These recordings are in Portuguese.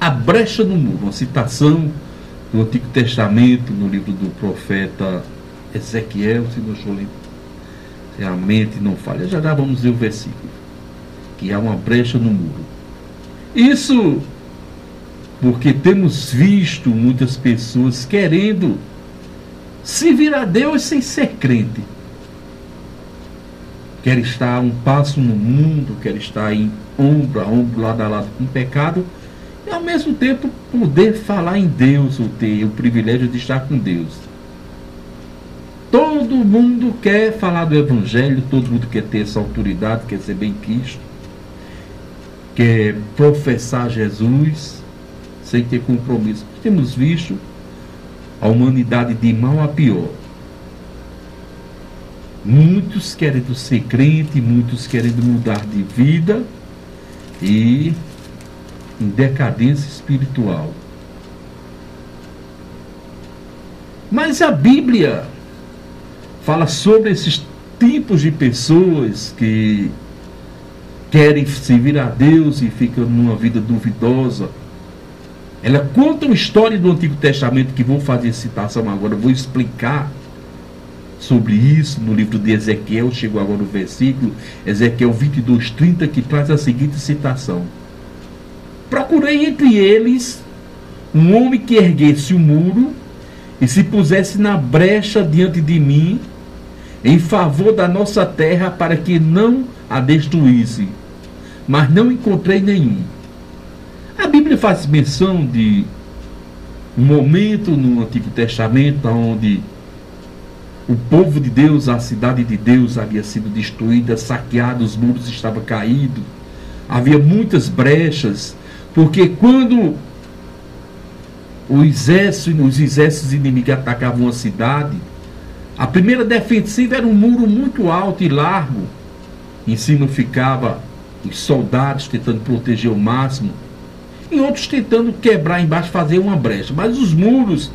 a brecha no muro, uma citação do Antigo Testamento, no livro do profeta Ezequiel, se não estou lembrando, se a mente não falha. Já vamos ver o versículo, que há uma brecha no muro. Isso porque temos visto muitas pessoas querendo servir a Deus sem ser crente. Quer estar um passo no mundo, quer estar em ombro a ombro, lado a lado com o pecado, e ao mesmo tempo poder falar em Deus, ou ter o privilégio de estar com Deus. Todo mundo quer falar do Evangelho, todo mundo quer ter essa autoridade, quer ser bem quisto, quer professar Jesus sem ter compromisso. Temos visto a humanidade de mal a pior. Muitos querendo ser crente, muitos querendo mudar de vida e em decadência espiritual. Mas a Bíblia fala sobre esses tipos de pessoas que querem servir a Deus e ficam numa vida duvidosa. Ela conta uma história do Antigo Testamento, que vou fazer citação agora, vou explicar sobre isso no livro de Ezequiel. Chegou agora o versículo, Ezequiel 22:30, que traz a seguinte citação: procurei entre eles um homem que erguesse o muro e se pusesse na brecha diante de mim, em favor da nossa terra, para que não a destruísse. Mas não encontrei nenhum. A Bíblia faz menção de um momento no Antigo Testamento onde o povo de Deus, a cidade de Deus havia sido destruída, saqueada, os muros estavam caídos, havia muitas brechas, porque quando os exércitos inimigos atacavam a cidade, a primeira defensiva era um muro muito alto e largo, em cima ficava os soldados tentando proteger o máximo, e outros tentando quebrar embaixo, fazer uma brecha. Mas os muros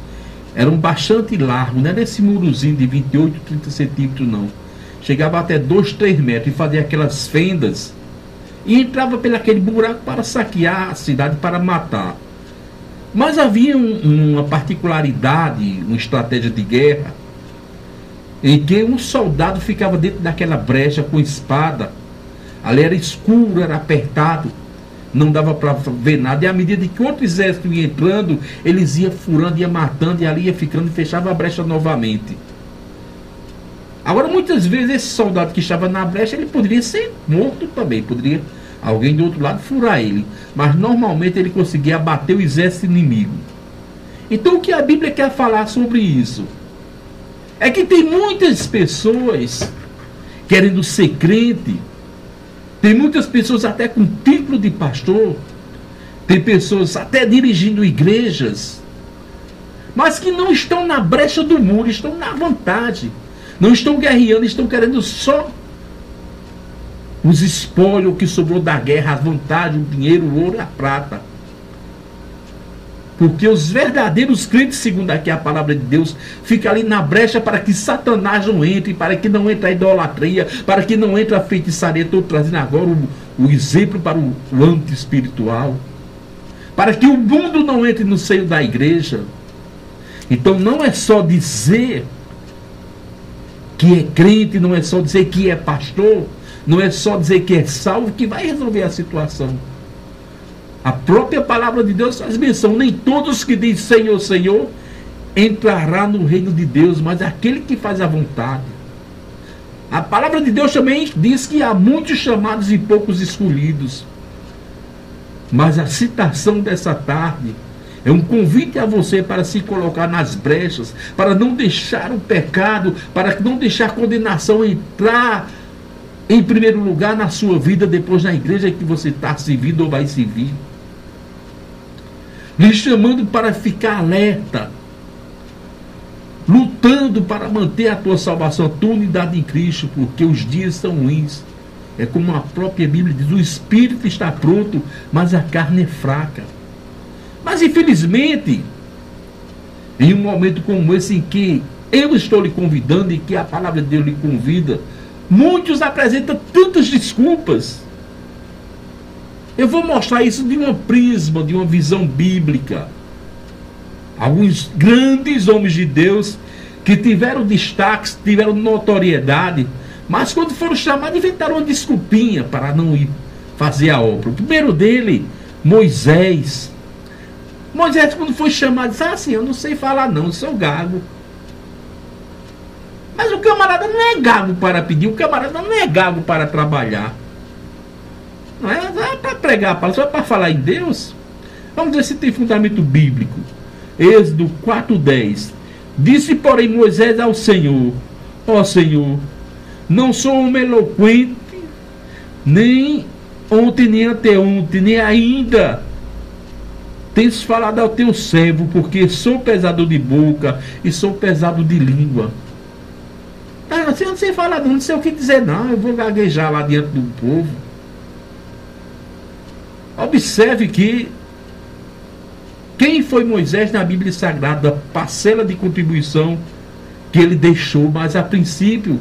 eram bastante largos, não era esse murozinho de 28, 30 centímetros não. Chegava até 2, 3 metros e fazia aquelas fendas e entrava pelo aquele buraco para saquear a cidade, para matar. Mas havia uma particularidade, uma estratégia de guerra, em que um soldado ficava dentro daquela brecha com espada. Ali era escuro, era apertado, não dava para ver nada, e à medida que outro exército ia entrando, eles iam furando, ia matando, e ali ia ficando e fechava a brecha novamente. Agora, muitas vezes, esse soldado que estava na brecha, ele poderia ser morto também, poderia alguém do outro lado furar ele, mas normalmente ele conseguia abater o exército inimigo. Então, o que a Bíblia quer falar sobre isso é que tem muitas pessoas querendo ser crente. Tem muitas pessoas até com título de pastor, tem pessoas até dirigindo igrejas, mas que não estão na brecha do muro, estão na vantagem, não estão guerreando, estão querendo só os espólios que sobrou da guerra, a vantagem, o dinheiro, o ouro e a prata. Porque os verdadeiros crentes, segundo aqui a palavra de Deus, ficam ali na brecha para que Satanás não entre, para que não entre a idolatria, para que não entre a feitiçaria. Estou trazendo agora o exemplo para o âmbito espiritual, para que o mundo não entre no seio da igreja. Então não é só dizer que é crente, não é só dizer que é pastor, não é só dizer que é salvo que vai resolver a situação. A própria palavra de Deus faz menção: nem todos que dizem Senhor, Senhor entrará no reino de Deus, mas aquele que faz a vontade. A palavra de Deus também diz que há muitos chamados e poucos escolhidos. Mas a citação dessa tarde é um convite a você para se colocar nas brechas, para não deixar o pecado, para não deixar a condenação entrar em primeiro lugar na sua vida, depois na igreja que você está servindo ou vai servir. Lhe chamando para ficar alerta, lutando para manter a tua salvação, a tua unidade em Cristo, porque os dias são ruins. É como a própria Bíblia diz: o espírito está pronto, mas a carne é fraca. Mas infelizmente, em um momento como esse em que eu estou lhe convidando e que a palavra de Deus lhe convida, muitos apresentam tantas desculpas. Eu vou mostrar isso de uma prisma, de uma visão bíblica. Alguns grandes homens de Deus que tiveram destaques, tiveram notoriedade, mas quando foram chamados, inventaram uma desculpinha para não ir fazer a obra. O primeiro dele, Moisés. Moisés, quando foi chamado, disse assim: eu não sei falar não, eu sou gago. Mas o camarada não é gago para pedir, o camarada não é gago para trabalhar. Não é para pregar a palavra, só para falar em Deus. Vamos ver se tem fundamento bíblico. Êxodo 4:10. Disse, porém, Moisés ao Senhor: ó Senhor, não sou homem eloquente, nem ontem, nem anteontem, nem ainda tens falado ao teu servo, porque sou pesado de boca e sou pesado de língua. Assim, eu não sei falar, não sei o que dizer, não. Eu vou gaguejar lá diante do povo. Observe que quem foi Moisés na Bíblia Sagrada, a parcela de contribuição que ele deixou, mas a princípio,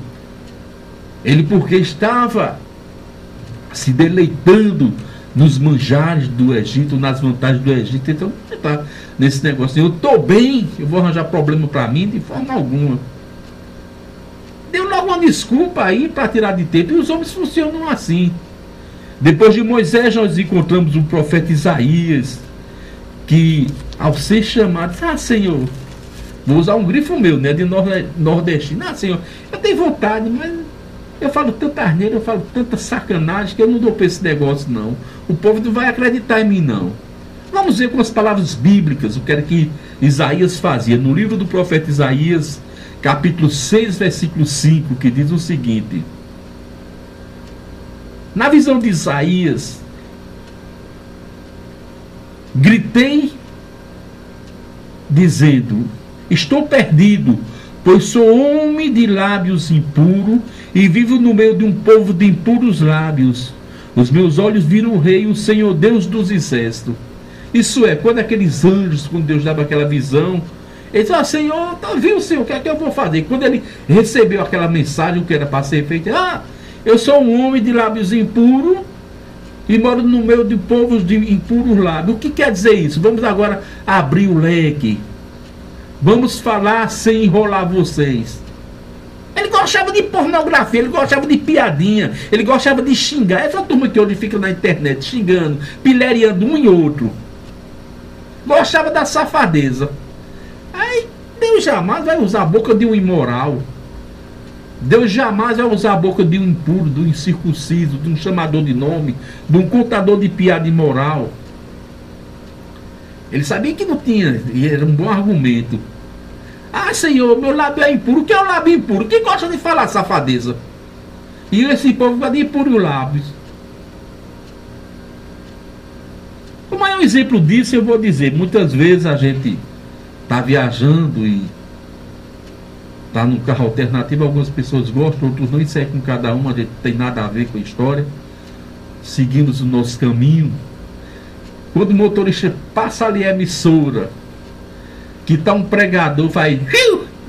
ele porque estava se deleitando nos manjares do Egito, nas vantagens do Egito, então está nesse negócio. Eu estou bem, eu vou arranjar problema para mim de forma alguma. Deu logo uma desculpa aí para tirar de tempo, e os homens funcionam assim. Depois de Moisés, nós encontramos o profeta Isaías, que ao ser chamado, Senhor, vou usar um grifo meu, né, de nordestino, Senhor, eu tenho vontade, mas eu falo tanta asneira, eu falo tanta sacanagem, que eu não dou para esse negócio não. O povo não vai acreditar em mim não. Vamos ver com as palavras bíblicas o que era que Isaías fazia. No livro do profeta Isaías, capítulo 6, versículo 5, que diz o seguinte: na visão de Isaías, gritei dizendo: estou perdido, pois sou homem de lábios impuros e vivo no meio de um povo de impuros lábios. Os meus olhos viram o Rei, o Senhor Deus dos exércitos. Isso é, quando aqueles anjos, quando Deus dava aquela visão, ele disse: Senhor, viu, Senhor, o que é que eu vou fazer? Quando ele recebeu aquela mensagem, o que era para ser feito, eu sou um homem de lábios impuros e moro no meio de povos de impuros lábios. O que quer dizer isso? Vamos agora abrir o leque. Vamos falar sem enrolar vocês. Ele gostava de pornografia, ele gostava de piadinha, ele gostava de xingar. Essa turma que hoje fica na internet xingando, pilhariando um e outro. Gostava da safadeza. Aí Deus jamais vai usar a boca de um imoral. Deus jamais vai usar a boca de um impuro, de um incircunciso, de um chamador de nome, de um contador de piada imoral. Ele sabia que não tinha, e era um bom argumento. Senhor, meu lábio é impuro. O que é o lábio impuro? Quem gosta de falar safadeza? E esse povo vai de impuro lábios. O maior exemplo disso eu vou dizer. Muitas vezes a gente está viajando e está num carro alternativo. Algumas pessoas gostam, outros não. Isso é com cada uma, a gente não tem nada a ver com a história. Seguimos o nosso caminho. Quando o motorista passa ali a emissora, que está um pregador, faz,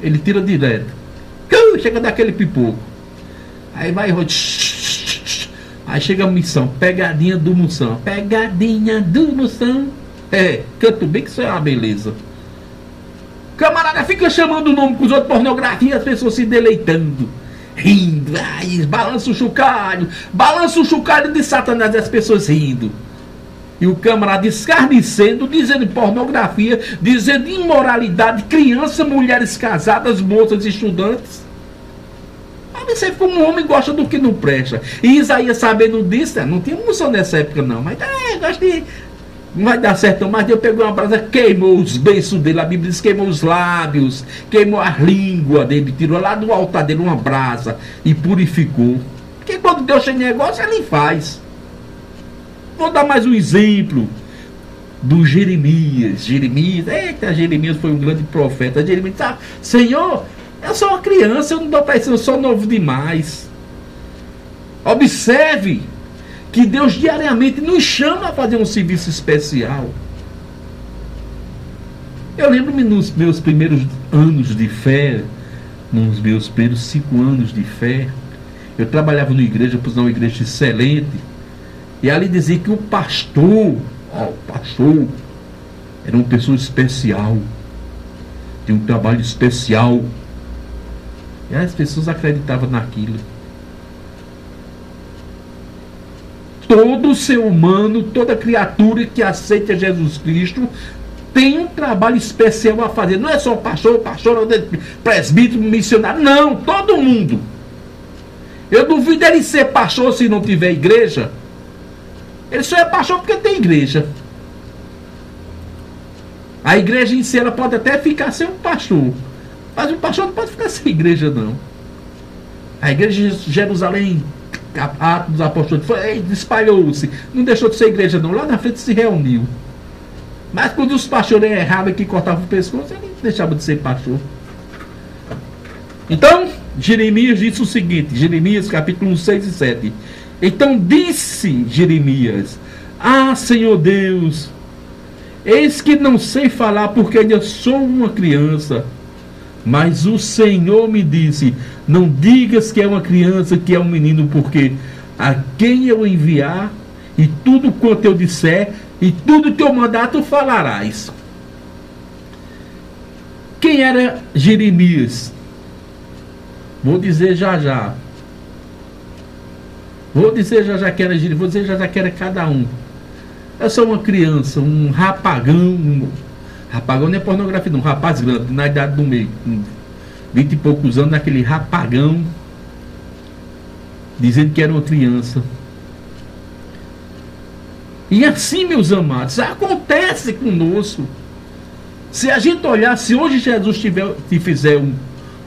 ele tira direto, chega daquele pipoco, aí vai, aí chega a missão, pegadinha do Moção, pegadinha do Moção, canto bem que isso é uma beleza. Camarada fica chamando o nome com os outros, pornografia, as pessoas se deleitando, rindo, balança o chocalho de Satanás, as pessoas rindo. E o camarada escarnecendo, dizendo pornografia, dizendo imoralidade, crianças, mulheres casadas, moças, estudantes. Você como um homem gosta do que não presta. E Isaías, sabendo disso, não tinha emoção nessa época não, mas gosta de... não vai dar certo não. Mas Deus pegou uma brasa, queimou os beiços dele, a Bíblia diz, queimou os lábios, queimou a língua dele, tirou lá do altar dele uma brasa e purificou. Porque quando Deus tem negócio, ele faz. Vou dar mais um exemplo do Jeremias. Jeremias foi um grande profeta. Jeremias disse: Senhor, eu sou uma criança, eu não dou para isso, eu sou novo demais. Observe que Deus diariamente nos chama a fazer um serviço especial. Eu lembro-me nos meus primeiros anos de fé, nos meus primeiros 5 anos de fé, eu trabalhava numa igreja, por uma igreja excelente, E ali dizia que o pastor era uma pessoa especial, tem um trabalho especial. E as pessoas acreditavam naquilo. Todo ser humano, toda criatura que aceita Jesus Cristo tem um trabalho especial a fazer. Não é só pastor, presbítero, missionário. Não, todo mundo. Eu duvido ele ser pastor se não tiver igreja. Ele só é pastor porque tem igreja. A igreja em si, ela pode até ficar sem um pastor, mas o pastor não pode ficar sem igreja, não. A igreja de Jerusalém, Atos dos Apóstolos, espalhou-se, não deixou de ser igreja, não. Lá na frente se reuniu. Mas quando os pastores erravam que cortavam o pescoço, ele deixava de ser pastor. Então, Jeremias disse o seguinte, Jeremias capítulo 1, 6 e 7. Então disse Jeremias: ah, Senhor Deus, eis que não sei falar porque ainda sou uma criança. Mas o Senhor me disse: não digas que é uma criança, que é um menino, porque a quem eu enviar, e tudo quanto eu disser, e tudo que eu mandar, tu falarás. Quem era Jeremias? Vou dizer já já. Vou dizer já já que era Jeremias, vou dizer já já que era cada um. Eu sou uma criança, um rapagão. Rapagão não é pornografia, não. Um rapaz grande, na idade do meio, com 20 e poucos anos, naquele rapagão, dizendo que era uma criança. E assim, meus amados, acontece conosco. Se a gente olhar, se hoje Jesus te fizer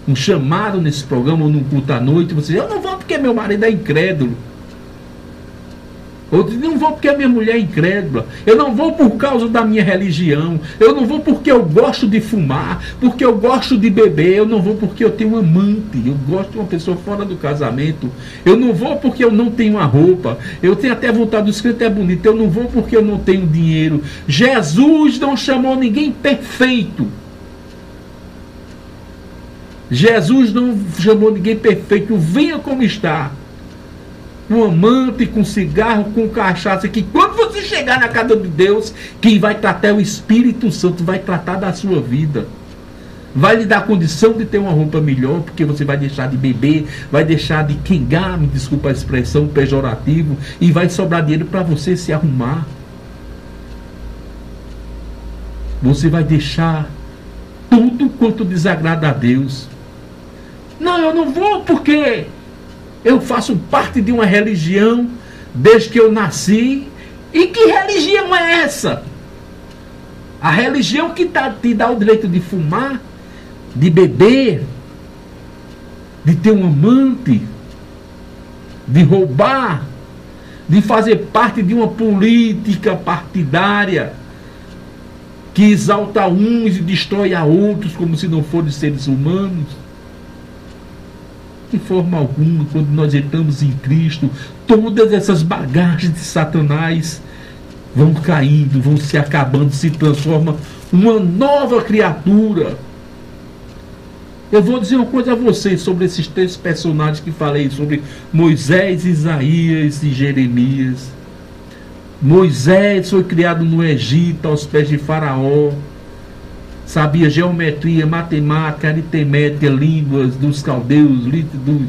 um chamado nesse programa, ou num culto à noite, você diz: eu não vou porque meu marido é incrédulo. Eu não vou porque a minha mulher é incrédula. Eu não vou por causa da minha religião. Eu não vou porque eu gosto de fumar, porque eu gosto de beber. Eu não vou porque eu tenho um amante. Eu gosto de uma pessoa fora do casamento. Eu não vou porque eu não tenho uma roupa. Eu tenho até vontade, o escrito é bonito. Eu não vou porque eu não tenho dinheiro. Jesus não chamou ninguém perfeito. Jesus não chamou ninguém perfeito. Venha como está. Com amante, com cigarro, com cachaça, que quando você chegar na casa de Deus, quem vai tratar é o Espírito Santo, vai tratar da sua vida, vai lhe dar condição de ter uma roupa melhor, porque você vai deixar de beber, vai deixar de quengar, me desculpa a expressão, pejorativo, e vai sobrar dinheiro para você se arrumar. Você vai deixar tudo quanto desagrada a Deus. Não, eu não vou porque eu faço parte de uma religião desde que eu nasci. E que religião é essa? A religião que te dá o direito de fumar, de beber, de ter um amante, de roubar, de fazer parte de uma política partidária que exalta uns e destrói a outros como se não fossem seres humanos. De forma alguma, quando nós entramos em Cristo, todas essas bagagens de Satanás vão caindo, vão se acabando, se transforma uma nova criatura. Eu vou dizer uma coisa a vocês sobre esses três personagens que falei, sobre Moisés, Isaías e Jeremias. Moisés foi criado no Egito, aos pés de Faraó. Sabia geometria, matemática, aritmética, línguas dos caldeus, do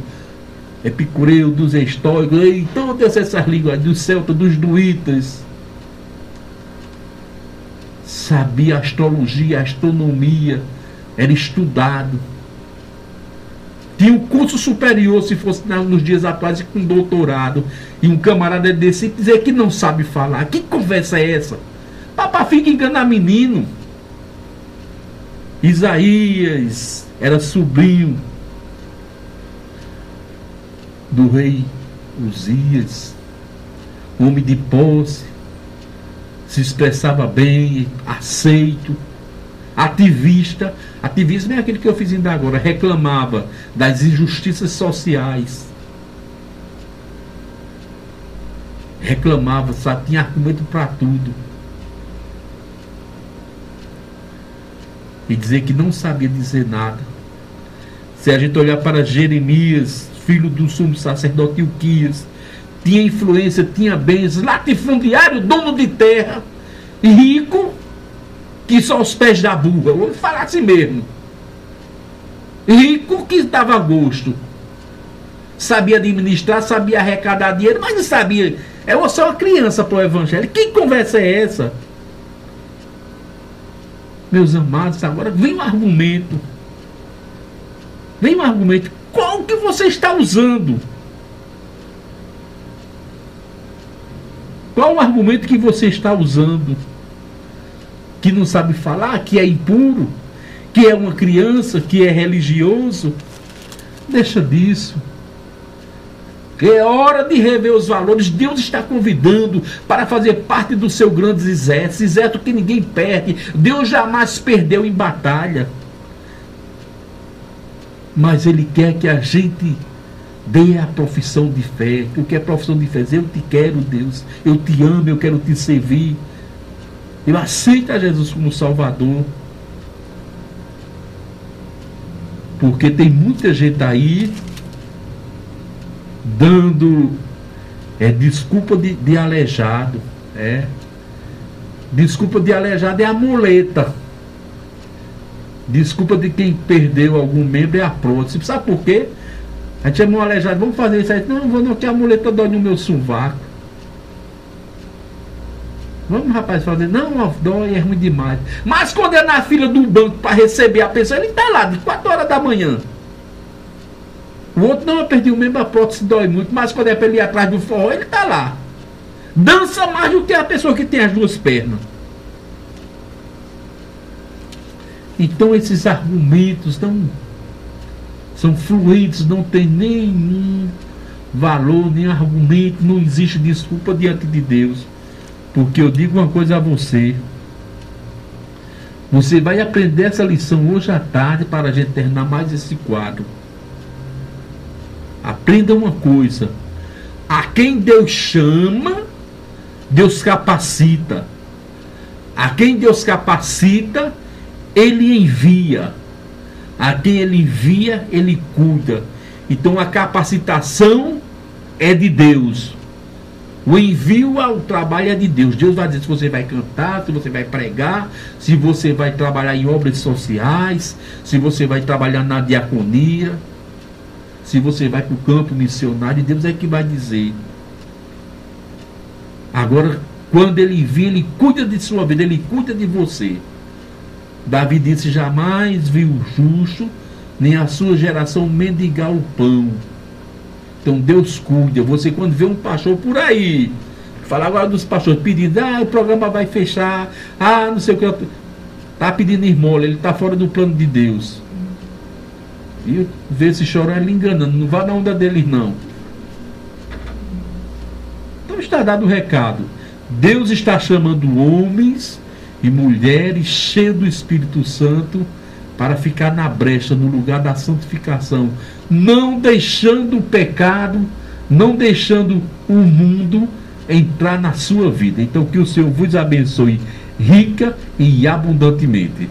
epicureu, dos estoicos, e todas essas línguas, dos celtas, dos druitas. Sabia astrologia, astronomia, era estudado. Tinha um curso superior, se fosse nos dias atuais, com doutorado. E um camarada desse dizer que não sabe falar. Que conversa é essa? Papai fica enganando menino. Isaías era sobrinho do rei Uzias, homem de posse, se expressava bem, aceito, ativista. Ativismo é aquele que eu fiz ainda agora, reclamava das injustiças sociais, reclamava, sabe, tinha argumento para tudo. E dizer que não sabia dizer nada. Se a gente olhar para Jeremias, filho do sumo sacerdote Ilquias, tinha influência, tinha bens, latifundiário, dono de terra, rico, que só os pés da burra, vou falar assim mesmo. Rico que dava gosto. Sabia administrar, sabia arrecadar dinheiro, mas não sabia. É só uma criança para o evangelho. Que conversa é essa? Meus amados, agora vem um argumento. Vem um argumento. Qual que você está usando? Qual o argumento que você está usando? Que não sabe falar, que é impuro, que é uma criança, que é religioso? Deixa disso. É hora de rever os valores. Deus está convidando para fazer parte do seu grande exército que ninguém perde. Deus jamais perdeu em batalha. Mas Ele quer que a gente dê a profissão de fé. O que é profissão de fé? Eu te quero, Deus. Eu te amo, eu quero te servir. Eu aceito a Jesus como Salvador. Porque tem muita gente aí dando desculpa de aleijado. Desculpa de aleijado é a muleta. Desculpa de quem perdeu algum membro é a prótese. Sabe por quê? A gente chamou um aleijado, vamos fazer isso aí. Não, vou não, que a muleta dói no meu sovaco. Vamos, rapaz, fazer. Não, dói, é ruim demais. Mas quando é na fila do banco para receber a pessoa, ele está lá de 4 horas da manhã. O outro não, eu perdi o membro, a prótese dói muito. Mas quando é para ele ir atrás do forró, ele está lá. Dança mais do que a pessoa que tem as duas pernas. Então esses argumentos são fluidos, não tem nenhum valor, nem argumento, não existe desculpa diante de Deus. Porque eu digo uma coisa a você. Você vai aprender essa lição hoje à tarde para a gente terminar mais esse quadro. Aprenda uma coisa. A quem Deus chama, Deus capacita. A quem Deus capacita, Ele envia. A quem Ele envia, Ele cuida. Então a capacitação é de Deus. O envio ao trabalho é de Deus. Deus vai dizer se você vai cantar, se você vai pregar, se você vai trabalhar em obras sociais, se você vai trabalhar na diaconia, se você vai para o campo missionário. Deus é que vai dizer. Agora, quando Ele envia, Ele cuida de sua vida, Ele cuida de você. Davi disse: jamais viu o justo, nem a sua geração mendigar o pão. Então Deus cuida. Você, quando vê um pastor por aí, fala agora dos pastores pedindo: o programa vai fechar, não sei o que, está pedindo esmola, ele está fora do plano de Deus. E vê se chorar ele enganando, não vá na onda deles não. Então está dado o recado. Deus está chamando homens e mulheres cheios do Espírito Santo para ficar na brecha, no lugar da santificação, não deixando o pecado, não deixando o mundo entrar na sua vida. Então que o Senhor vos abençoe rica e abundantemente.